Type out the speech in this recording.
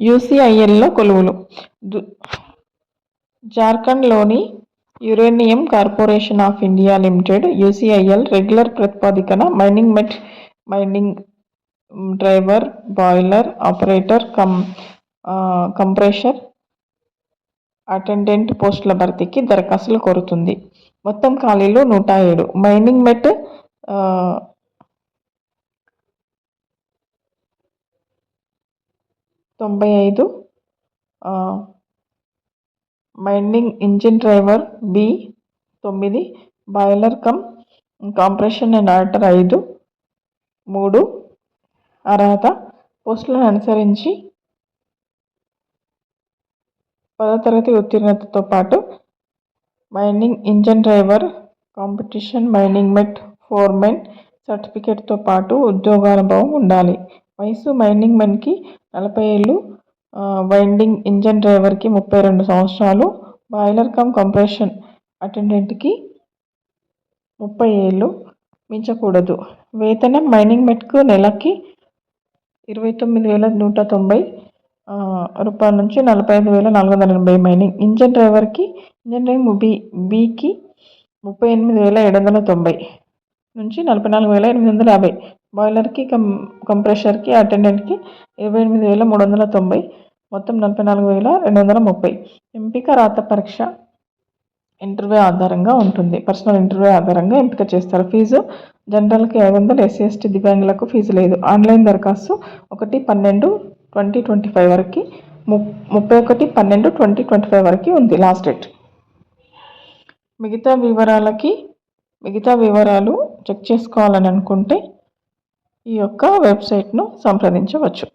యూసీఐఎల్లో కొలువులు. జార్ఖండ్లోని uranium corporation of India limited UCIL regular ప్రాతిపదికన mining driver, boiler operator, compressor attendant పోస్టుల భర్తీకి దరఖాస్తులు కోరుతుంది. మొత్తం ఖాళీలు 107. Mining mate 95, mining engine driver B 9, boiler compression and order 5. 3 అర్హత పోస్టులను అనుసరించి 10వ తరగతి ఉత్తీర్ణతతో పాటు mining engine driver competition mining mate foreman సర్టిఫికేట్తో పాటు ఉద్యోగానుభవం ఉండాలి. వయసు మైనింగ్ మెన్కి 40 ఏళ్ళు, వైండింగ్ ఇంజిన్ డ్రైవర్కి 32 సంవత్సరాలు, బాయిలర్ కంప్రెషన్ అటెండెంట్కి 30 ఏళ్ళు మించకూడదు. వేతనం మైనింగ్ మెట్కు నెలకి 29,190 రూపాయల నుంచి 45,480. మైనింగ్ ఇంజిన్ డ్రైవర్కి ఇంజనీరింగ్ బికి 38,790 నుంచి 44,850. బాయిలర్కి కంప్రెషర్కి అటెండెంట్కి 28,390, మొత్తం 44,230. ఎంపిక రాత పరీక్ష ఇంటర్వ్యూ ఆధారంగా ఉంటుంది. పర్సనల్ ఇంటర్వ్యూ ఆధారంగా ఎంపిక చేస్తారు. ఫీజు జనరల్కి 500, ఎస్సీ ఎస్టీ దివ్యాంగులకు ఫీజు లేదు. ఆన్లైన్ దరఖాస్తు 1/12/2025 వరకు 31/12/2025 వరకు ఉంది లాస్ట్ డేట్. మిగతా వివరాలు చెక్ చేసుకోవాలని అనుకుంటే ఈ యొక్క వెబ్సైట్ను సంప్రదించవచ్చు.